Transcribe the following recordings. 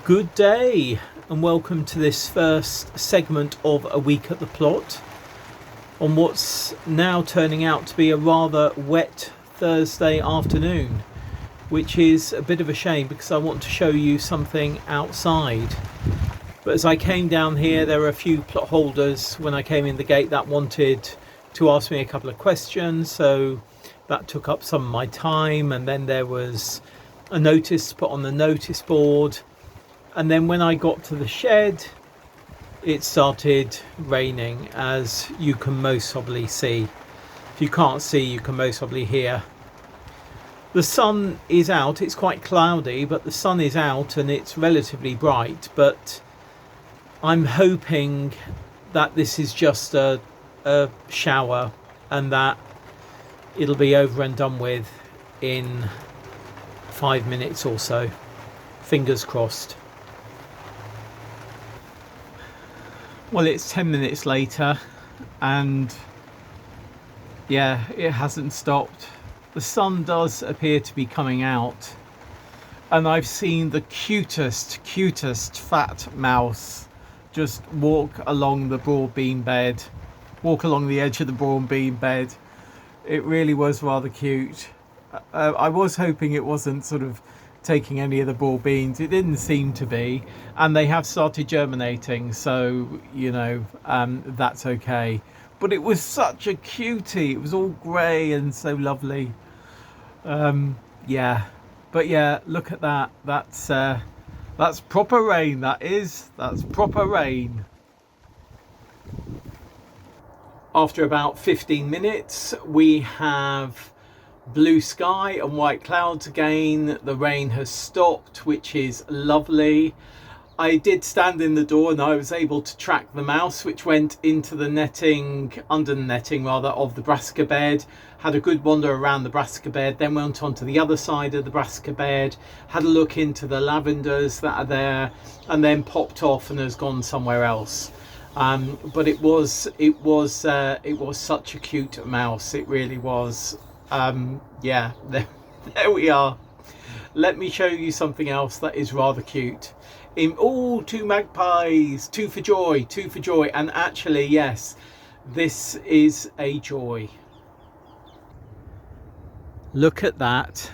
Good day and welcome to this first segment of a week at the plot on what's now turning out to be a rather wet Thursday afternoon, which is a bit of a shame because I want to show you something outside. But as I came down here, there were a few plot holders when I came in the gate that wanted to ask me a couple of questions, so that took up some of my time. And then there was a notice put on the notice board. And then when I got to the shed, it started raining, as you can most probably see. If you can't see, you can most probably hear. The sun is out. It's quite cloudy, but the sun is out and it's relatively bright. But I'm hoping that this is just a shower and that it'll be over and done with in 5 minutes or so. Fingers crossed. Well, it's 10 minutes later and yeah, it hasn't stopped. The sun does appear to be coming out and I've seen the cutest fat mouse just walk along the broad beam bed, walk along the edge of the broad beam bed. It really was rather cute. I was hoping it wasn't sort of taking any of the broad beans. It didn't seem to be, and they have started germinating, so you know, that's okay. But it was such a cutie. It was all grey and so lovely. Yeah, but yeah, look at that. That's proper rain. That's proper rain. After about 15 minutes, we have blue sky and white clouds again. The rain has stopped, which is lovely. I did stand in the door and I was able to track the mouse, which went into the netting, under the netting rather, of the brassica bed. Had a good wander around the brassica bed, then went on to the other side of the brassica bed, had a look into the lavenders that are there, and then popped off and has gone somewhere else. But it was such a cute mouse. It really was. Yeah, there we are. Let me show you something else that is rather cute. Two magpies, two for joy. And actually, yes, this is a joy. Look at that.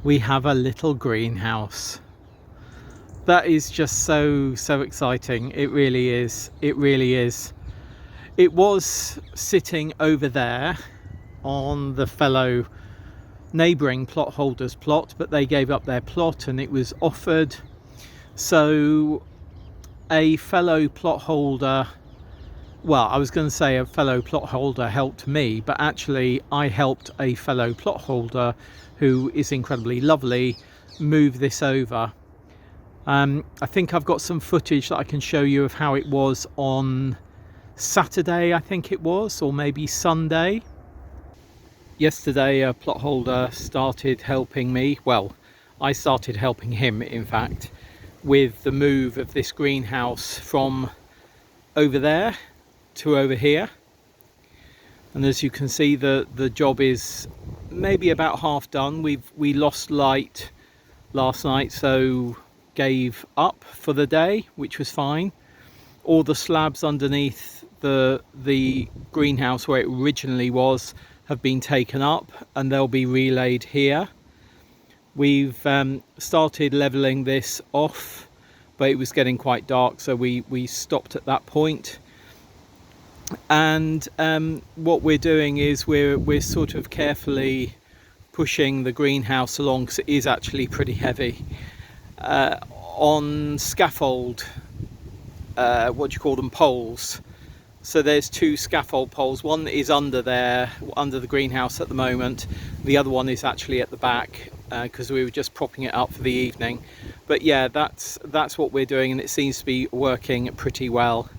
We have a little greenhouse. That is just so exciting. It really is. It was sitting over there on the fellow neighbouring plot holders' plot, but they gave up their plot and it was offered. So a fellow plot holder, well, I was going to say a fellow plot holder helped me, but actually I helped a fellow plot holder who is incredibly lovely move this over. I think I've got some footage that I can show you of how it was on Saturday, I think it was, or maybe Sunday. Yesterday a plot holder started helping me, well, I started helping him in fact, with the move of this greenhouse from over there to over here. And as you can see, the job is maybe about half done. We lost light last night, so gave up for the day, which was fine. All the slabs underneath the greenhouse where it originally was have been taken up and they'll be relayed here. We've started leveling this off, but it was getting quite dark, so we stopped at that point. And what we're doing is we're sort of carefully pushing the greenhouse along, because it is actually pretty heavy, on scaffold, what do you call them, poles. So there's two scaffold poles. One is under there, under the greenhouse at the moment. The other one is actually at the back, because we were just propping it up for the evening. But yeah, that's what we're doing, and it seems to be working pretty well.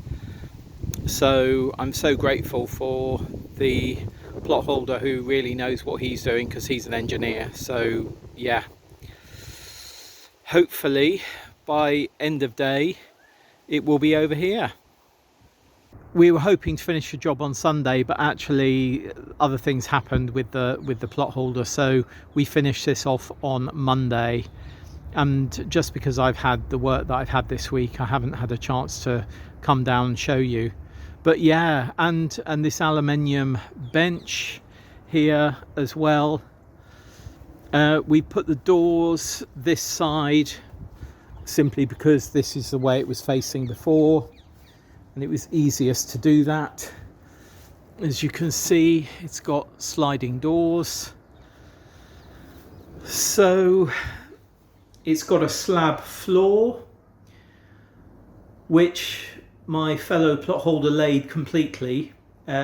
So I'm so grateful for the plot holder who really knows what he's doing, because he's an engineer. So yeah, hopefully by end of day it will be over here. We were hoping to finish the job on Sunday, but actually other things happened with the plot holder, so we finished this off on Monday. And just because I've had the work that I've had this week, I haven't had a chance to come down and show you. But yeah, and this aluminium bench here as well. We put the doors this side simply because this is the way it was facing before, and it was easiest to do that. As you can see, it's got sliding doors. So it's got a slab floor, which my fellow plot holder laid completely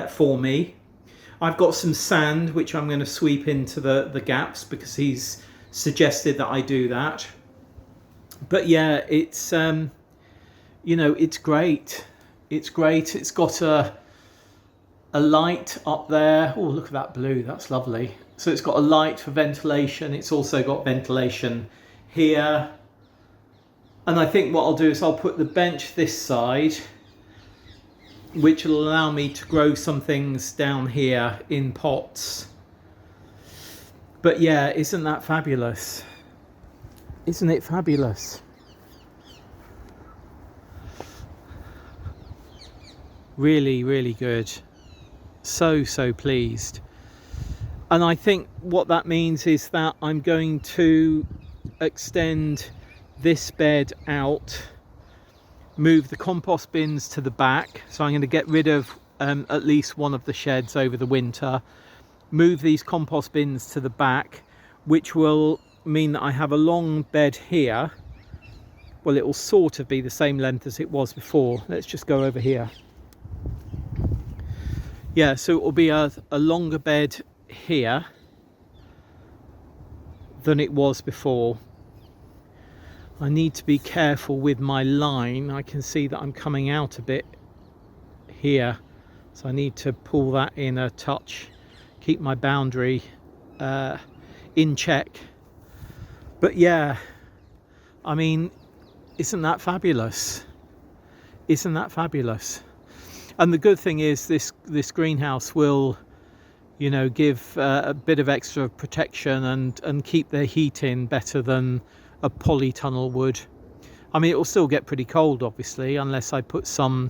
for me. I've got some sand which I'm going to sweep into the gaps because he's suggested that I do that. But yeah, it's you know, it's great. It's great. It's got a light up there. Oh, look at that blue. That's lovely. So it's got a light for ventilation. It's also got ventilation here. And I think what I'll do is I'll put the bench this side, which will allow me to grow some things down here in pots. But yeah, isn't that fabulous? Isn't it fabulous? Really, really good. So pleased. And I think what that means is that I'm going to extend this bed out, move the compost bins to the back. So I'm going to get rid of at least one of the sheds over the winter, move these compost bins to the back, which will mean that I have a long bed here. Well, it will sort of be the same length as it was before. Let's just go over here. Yeah, so it will be a longer bed here than it was before. I need to be careful with my line. I can see that I'm coming out a bit here, so I need to pull that in a touch, keep my boundary in check. But yeah, I mean, isn't that fabulous? Isn't that fabulous? And the good thing is this greenhouse will, you know, give a bit of extra protection and keep the heat in better than a polytunnel would. I mean, it will still get pretty cold, obviously, unless I put some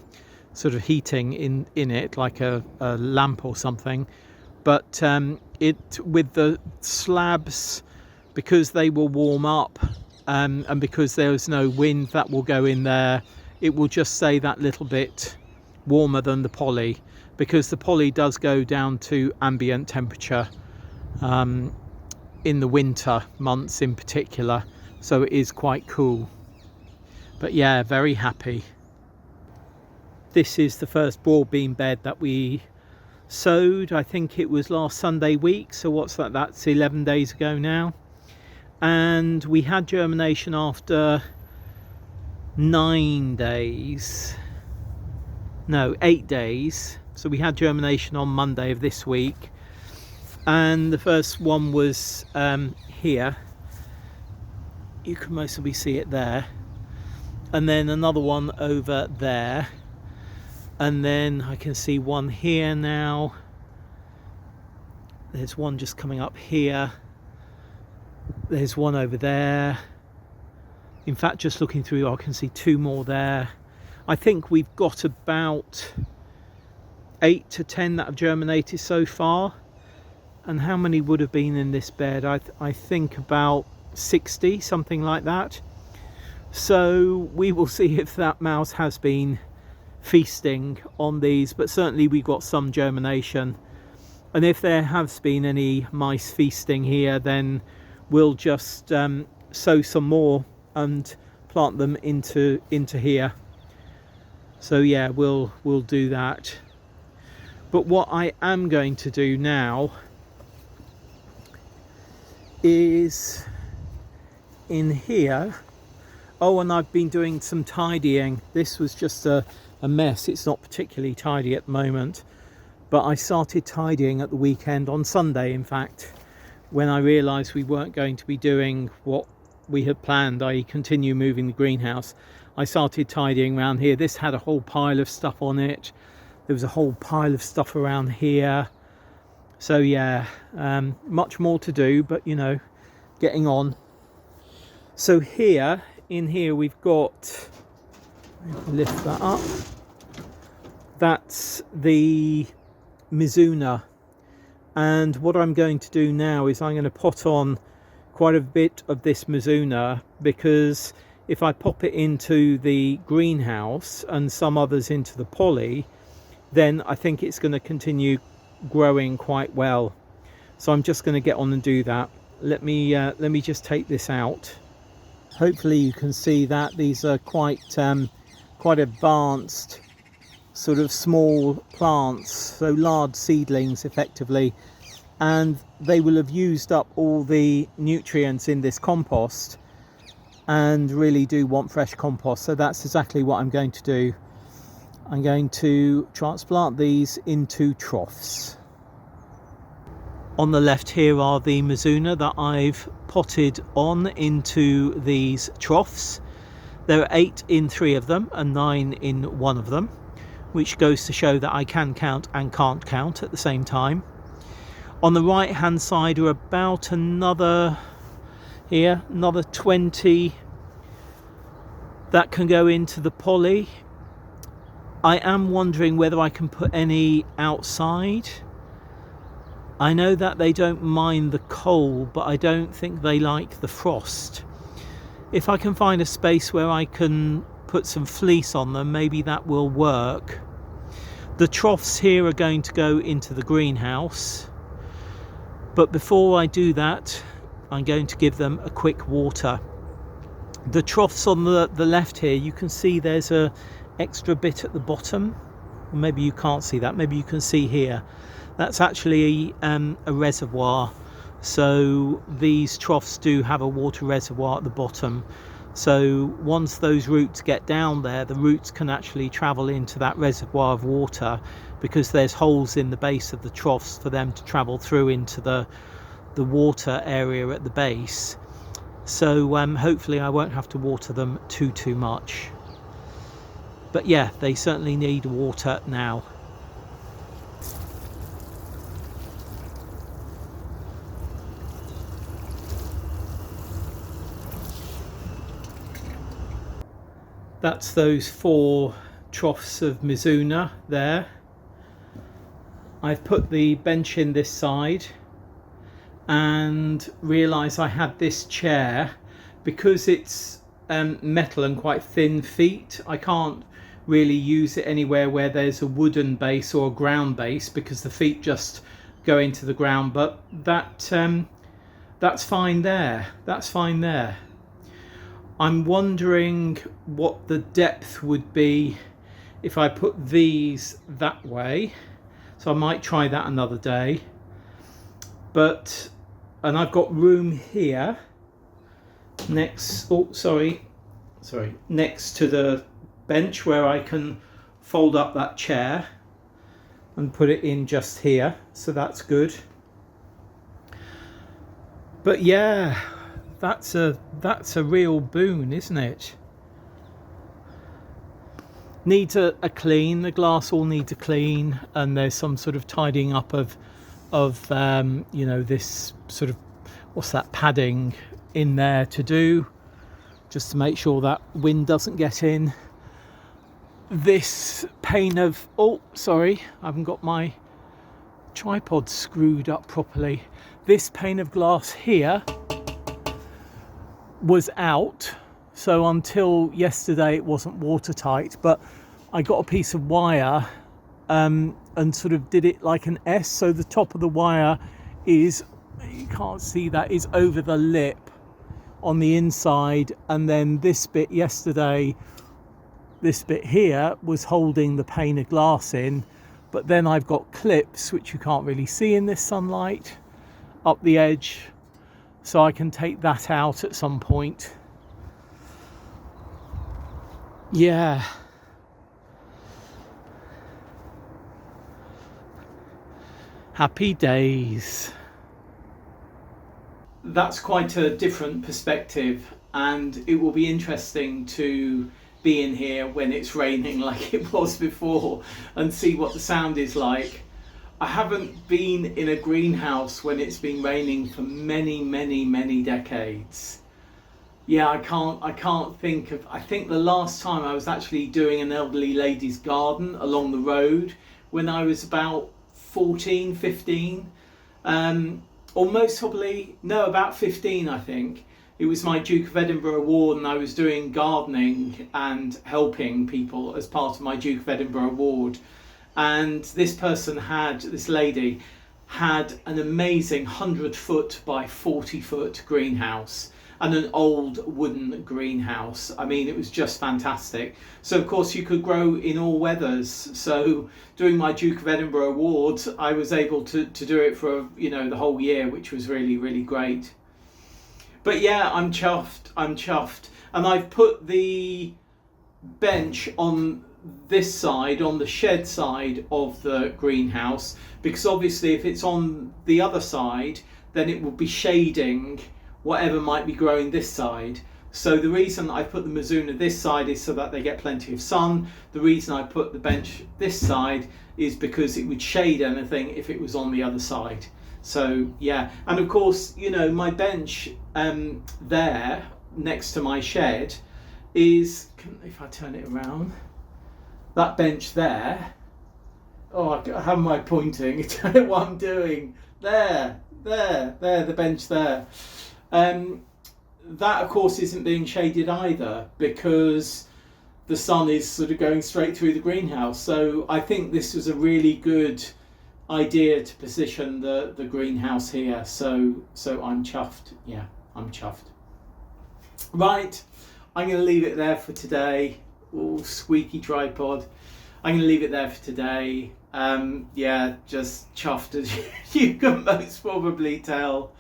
sort of heating in it, like a lamp or something. But it, with the slabs, because they will warm up, and because there's no wind that will go in there, it will just stay that little bit warmer than the poly, because the poly does go down to ambient temperature in the winter months in particular, so it is quite cool. But yeah, very happy. This is the first broad beam bed that we sowed. I think it was last Sunday week, so what's that, that's 11 days ago now. And we had germination after 8 days. So we had germination on Monday of this week, and the first one was here. You can mostly see it there, and then another one over there, and then I can see one here now. There's one just coming up here. There's one over there. In fact, just looking through, I can see 2 more there. I think we've got about 8 to 10 that have germinated so far. And how many would have been in this bed? I think about 60, something like that. So we will see if that mouse has been feasting on these, but certainly we got some germination. And if there has been any mice feasting here, then we'll just sow some more and plant them into here. So yeah, we'll do that. But what I am going to do now is in here. Oh, and I've been doing some tidying. This was just a mess. It's not particularly tidy at the moment, but I started tidying at the weekend, on Sunday in fact, when I realized we weren't going to be doing what we had planned, i.e. continue moving the greenhouse. I started tidying around here. This had a whole pile of stuff on it. There was a whole pile of stuff around here. So yeah, much more to do, but you know, getting on. So here, in here, we've got, lift that up, that's the Mizuna. And what I'm going to do now is I'm going to pot on quite a bit of this Mizuna, because if I pop it into the greenhouse and some others into the poly, then I think it's going to continue growing quite well. So I'm just going to get on and do that. Let me just take this out. Hopefully you can see that these are quite advanced sort of small plants, so large seedlings effectively, and they will have used up all the nutrients in this compost and really do want fresh compost. So that's exactly what I'm going to do. I'm going to transplant these into troughs. On the left here are the Mizuna that I've potted on into these troughs. There are 8 in 3 of them and 9 in 1 of them, which goes to show that I can count and can't count at the same time. On the right hand side are about another 20 that can go into the poly. I am wondering whether I can put any outside. I know that they don't mind the cold, but I don't think they like the frost. If I can find a space where I can put some fleece on them, maybe that will work. The troughs here are going to go into the greenhouse, but before I do that, I'm going to give them a quick water. The troughs on the left here, you can see there's a extra bit at the bottom. Or maybe you can't see that, maybe you can see here. That's actually a reservoir. So these troughs do have a water reservoir at the bottom. So once those roots get down there, the roots can actually travel into that reservoir of water, because there's holes in the base of the troughs for them to travel through into the water area at the base. So hopefully I won't have to water them too much. But yeah, they certainly need water now. That's those 4 troughs of Mizuna there. I've put the bench in this side and realised I had this chair, because it's metal and quite thin feet. I can't really use it anywhere where there's a wooden base or a ground base, because the feet just go into the ground. But that's fine there. That's fine there. I'm wondering what the depth would be if I put these that way. So I might try that another day. And I've got room here next, next to the bench, where I can fold up that chair and put it in just here. So that's good. But yeah, that's a real boon, isn't it? Needs a clean. The glass all needs a clean, and there's some sort of tidying up of you know, this sort of, what's that, padding in there to do, just to make sure that wind doesn't get in. This pane of, I haven't got my tripod screwed up properly. This pane of glass here was out, so until yesterday it wasn't watertight, but I got a piece of wire and sort of did it like an S, so the top of the wire is, you can't see that, is over the lip on the inside, and then this bit yesterday, this bit here was holding the pane of glass in, but then I've got clips, which you can't really see in this sunlight, up the edge, so I can take that out at some point. Yeah. Happy days. That's quite a different perspective, and it will be interesting to be in here when it's raining like it was before and see what the sound is like. I haven't been in a greenhouse when it's been raining for many decades, Yeah, I can't think of. I think the last time I was actually doing an elderly lady's garden along the road when I was about 14, 15. Um, or most probably, no, about 15, I think. It was my Duke of Edinburgh award, and I was doing gardening and helping people as part of my Duke of Edinburgh award. And this lady had an amazing 100-foot by 40-foot greenhouse, and an old wooden greenhouse. I mean, it was just fantastic. So of course you could grow in all weathers. So doing my Duke of Edinburgh awards, I was able to do it for, the whole year, which was really, really great. But yeah, I'm chuffed. I'm chuffed. And I've put the bench on this side, on the shed side of the greenhouse, because obviously if it's on the other side, then it will be shading whatever might be growing this side. So the reason I put the Mizuna this side is so that they get plenty of sun. The reason I put the bench this side is because it would shade anything if it was on the other side. So yeah, and of course, my bench there next to my shed is, if I turn it around, that bench there. Oh, how am I pointing? I don't know what I'm doing. There, the bench there. That of course isn't being shaded either, because the sun is sort of going straight through the greenhouse. So I think this was a really good idea to position the greenhouse here. So I'm chuffed. Yeah, I'm chuffed. Right, I'm going to leave it there for today. Oh, squeaky tripod. I'm going to leave it there for today. Yeah, just chuffed, as you can most probably tell.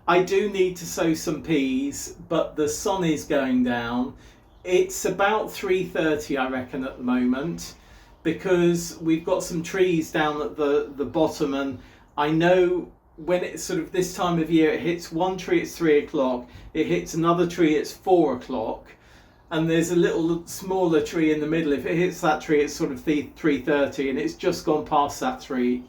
I do need to sow some peas, but the sun is going down. It's about 3:30, I reckon, at the moment, because we've got some trees down at the bottom, and I know when it's sort of this time of year, it hits one tree at 3 o'clock, it hits another tree at 4 o'clock, and there's a little smaller tree in the middle. If it hits that tree, it's sort of 3:30, and it's just gone past that tree.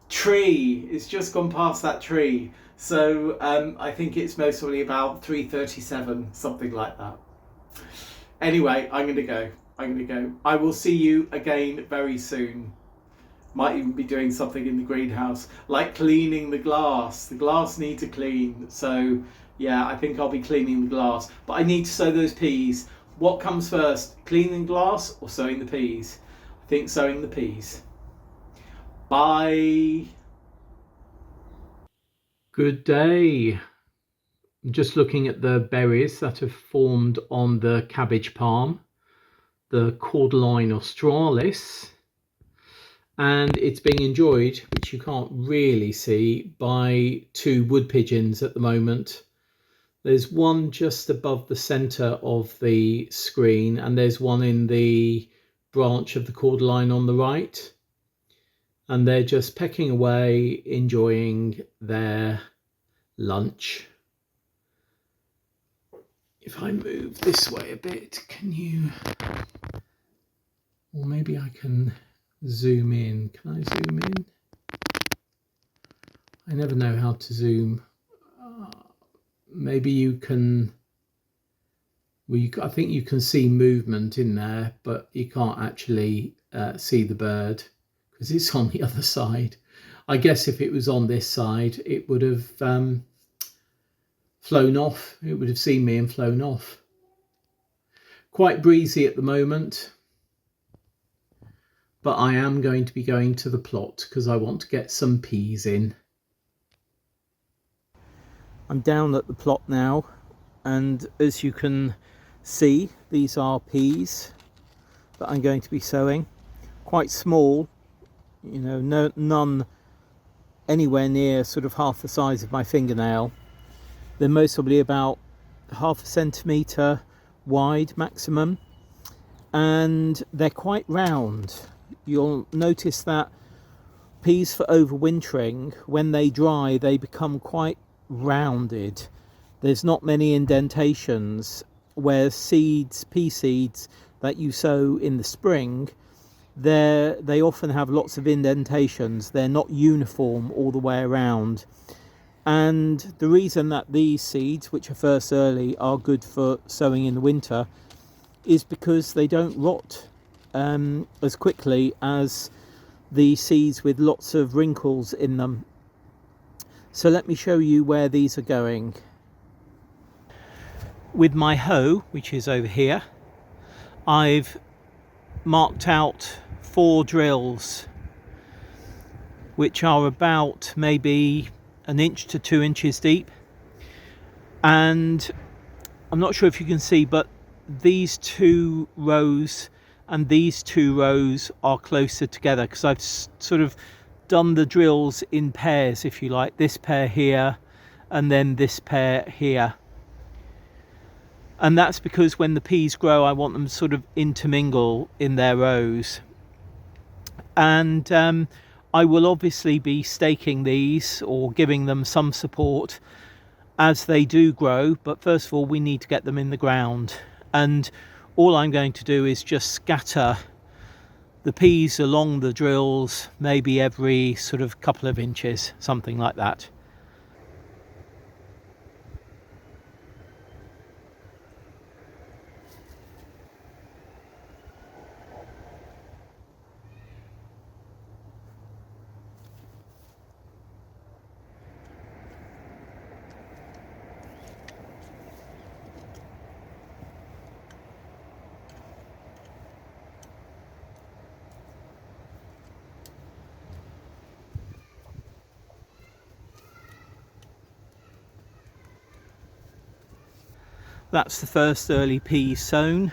It's just gone past that tree. So I think it's most probably about 3:37, something like that. Anyway, I'm going to go. I will see you again very soon. Might even be doing something in the greenhouse, like cleaning the glass. The glass needs a clean. So yeah, I think I'll be cleaning the glass. But I need to sow those peas. What comes first, cleaning glass or sowing the peas? I think sowing the peas. Bye. Good day. I'm just looking at the berries that have formed on the cabbage palm, the Cordyline australis, and it's being enjoyed, which you can't really see, by 2 wood pigeons at the moment. There's one just above the centre of the screen, and there's one in the branch of the Cordyline on the right. And they're just pecking away, enjoying their lunch. If I move this way a bit, can you... Or maybe I can zoom in. Can I zoom in? I never know how to zoom. Maybe you can... Well, I think you can see movement in there, but you can't actually see the bird because it's on the other side. I guess if it was on this side, it would have flown off. It would have seen me and flown off. Quite breezy at the moment, but I am going to be going to the plot because I want to get some peas in. I'm down at the plot now, and as you can see, these are peas that I'm going to be sowing. Quite small, none anywhere near sort of half the size of my fingernail. They're most probably about half a centimetre wide maximum, and they're quite round. You'll notice that peas for overwintering, when they dry, they become quite rounded. There's not many indentations, where pea seeds that you sow in the spring, they often have lots of indentations. They're not uniform all the way around. And the reason that these seeds, which are first early, are good for sowing in the winter is because they don't rot as quickly as the seeds with lots of wrinkles in them. So let me show you where these are going. With my hoe, which is over here, I've marked out 4 drills, which are about maybe 1 inch to 2 inches deep. And I'm not sure if you can see, but these 2 rows and these 2 rows are closer together because I've sort of done the drills in pairs, if you like, this pair here and then this pair here. And that's because when the peas grow, I want them sort of intermingle in their rows. And I will obviously be staking these or giving them some support as they do grow, but first of all we need to get them in the ground. And all I'm going to do is just scatter the peas along the drills, maybe every sort of couple of inches, something like that. That's the first early peas sown.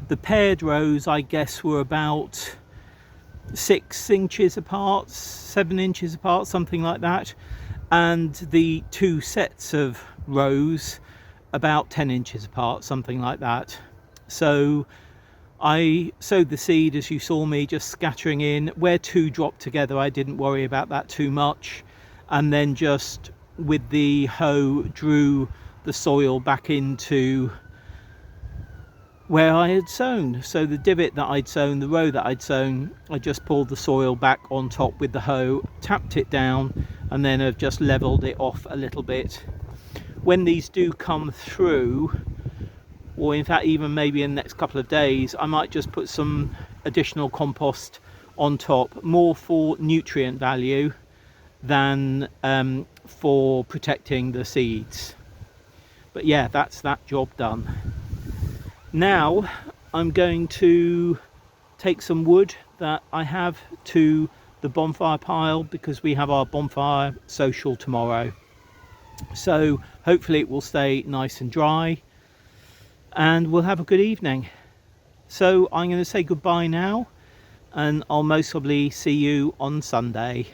The paired rows, I guess, were about 6 inches apart, 7 inches apart, something like that. And the 2 sets of rows about 10 inches apart, something like that. So I sowed the seed, as you saw me just scattering in. Where 2 dropped together, I didn't worry about that too much. And then just with the hoe drew the soil back into where I had sown. So the divot that I'd sown, the row that I'd sown, I just pulled the soil back on top with the hoe, tapped it down, and then I've just leveled it off a little bit. When these do come through, or in fact even maybe in the next couple of days, I might just put some additional compost on top, more for nutrient value than for protecting the seeds. But yeah, that's that job done. Now I'm going to take some wood that I have to the bonfire pile because we have our bonfire social tomorrow. So hopefully it will stay nice and dry and we'll have a good evening. So I'm going to say goodbye now and I'll most probably see you on Sunday.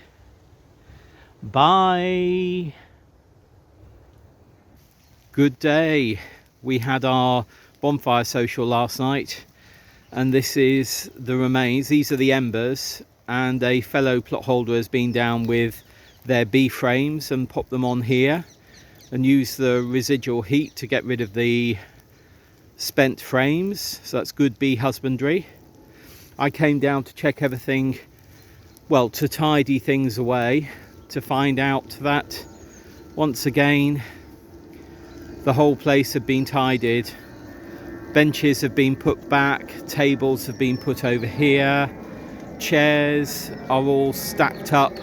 Bye. Good day. We had our bonfire social last night and this is the remains. These are the embers, and a fellow plot holder has been down with their bee frames and popped them on here and used the residual heat to get rid of the spent frames. So that's good bee husbandry. I came down to check everything, well, to tidy things away, to find out that once again the whole place had been tidied. Benches have been put back, tables have been put over here, chairs are all stacked up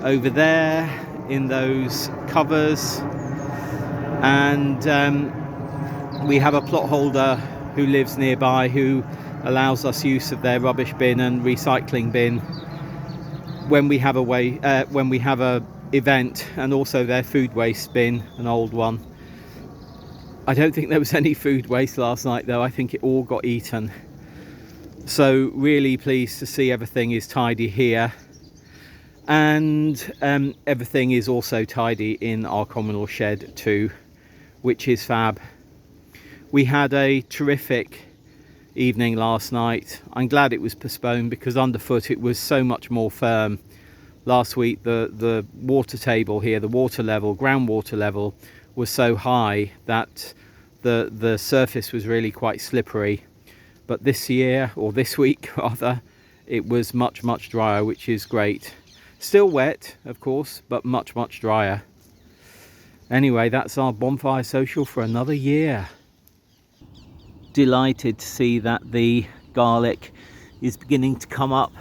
over there in those covers, and we have a plot holder who lives nearby who allows us use of their rubbish bin and recycling bin when we have a event, and also their food waste bin, an old one. I don't think there was any food waste last night though. I think it all got eaten. So really pleased to see everything is tidy here, and everything is also tidy in our communal shed too, which is fab. We had a terrific evening last night. I'm glad it was postponed because underfoot it was so much more firm. Last week the water table here, the water level, groundwater level, was so high that the surface was really quite slippery. But this year, or this week rather, it was much drier, which is great. Still wet, of course, but much drier. Anyway, that's our Bonfire Social for another year. Delighted to see that the garlic is beginning to come up.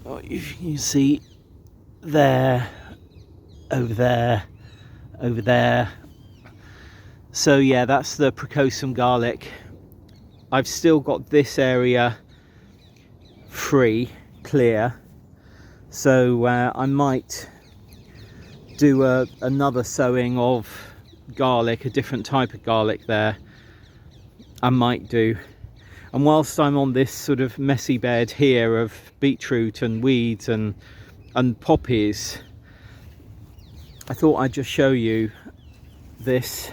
Oh, you can see there, over there, over there. So yeah, that's the precocium garlic. I've still got this area free, clear, so I might do another sowing of garlic, a different type of garlic there. I might do. And whilst I'm on this sort of messy bed here of beetroot and weeds and poppies, I thought I'd just show you this.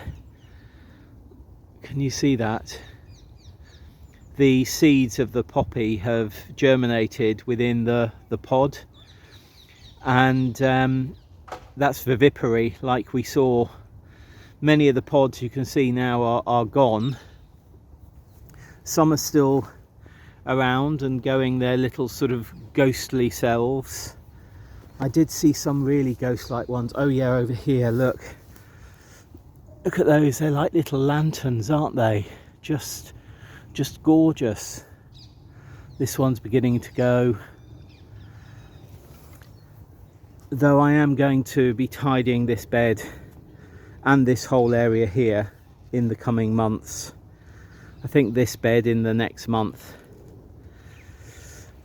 Can you see that? The seeds of the poppy have germinated within the pod, and that's vivipary, like we saw. Many of the pods you can see now are gone. Some are still around and going their little sort of ghostly selves. I did see some really ghost-like ones. Oh yeah, over here, look at those. They're like little lanterns, aren't they? Just gorgeous. This one's beginning to go, though I am going to be tidying this bed and this whole area here in the coming months. I think this bed in the next month.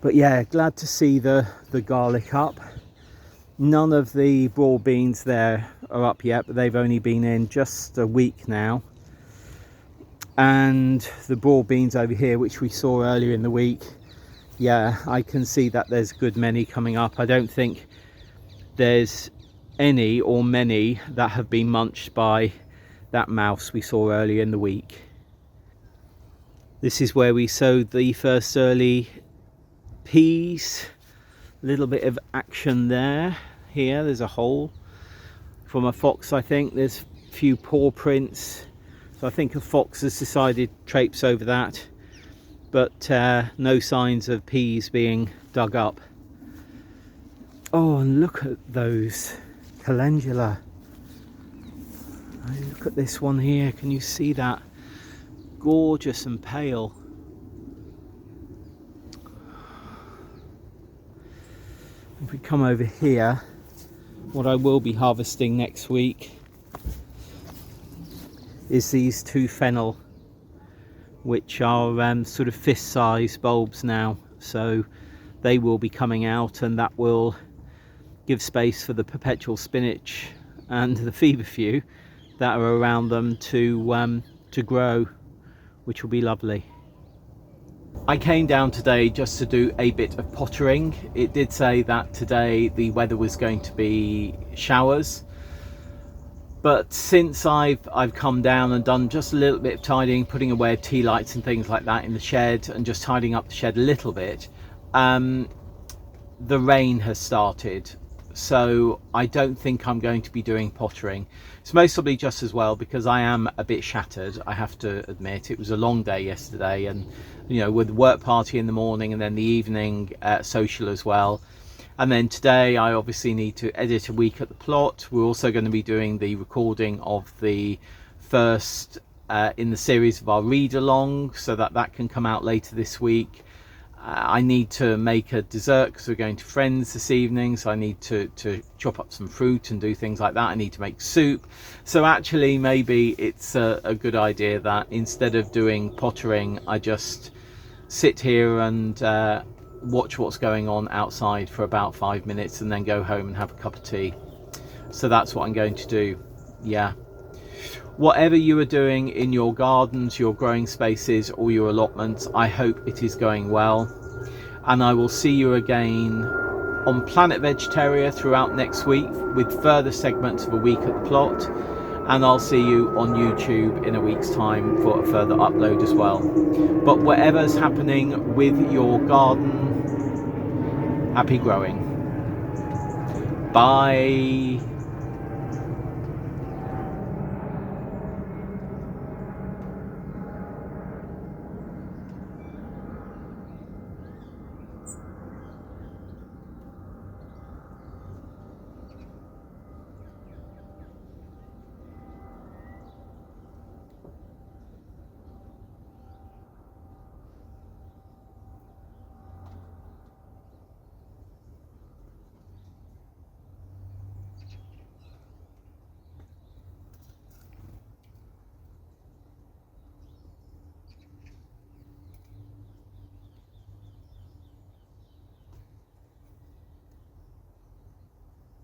But yeah, glad to see the garlic up. None of the broad beans there are up yet, but they've only been in just a week now. And the broad beans over here, which we saw earlier in the week, yeah, I can see that there's a good many coming up. I don't think there's any or many that have been munched by that mouse we saw earlier in the week. This is where we sowed the first early peas. A little bit of action there. Here there's a hole from a fox. I think there's a few paw prints, so I think a fox has decided to traipse over that, but no signs of peas being dug up. Oh, and look at those calendula. Look at this one here. Can you see that? Gorgeous and pale. If we come over here, what I will be harvesting next week is these two fennel, which are sort of fist-size bulbs now, so they will be coming out, and that will give space for the perpetual spinach and the feverfew that are around them to grow, which will be lovely. I came down today just to do a bit of pottering. It did say that today the weather was going to be showers, but since I've come down and done just a little bit of tidying, putting away tea lights and things like that in the shed, and just tidying up the shed a little bit, the rain has started. So I don't think I'm going to be doing pottering. It's mostly just as well because I am a bit shattered, I have to admit. It was a long day yesterday, and you know, with the work party in the morning and then the evening social as well. And then today I obviously need to edit a week at the plot. We're also going to be doing the recording of the first in the series of our read along, so that can come out later this week. I need to make a dessert because we're going to friends this evening, so I need to chop up some fruit and do things like that. I need to make soup. So actually maybe it's a good idea that instead of doing pottering, I just sit here and watch what's going on outside for about 5 minutes and then go home and have a cup of tea. So that's what I'm going to do. Yeah. Whatever you are doing in your gardens, your growing spaces, or your allotments, I hope it is going well. And I will see you again on Planet Vegetaria throughout next week with further segments of a week at the plot. And I'll see you on YouTube in a week's time for a further upload as well. But whatever's happening with your garden, happy growing. Bye.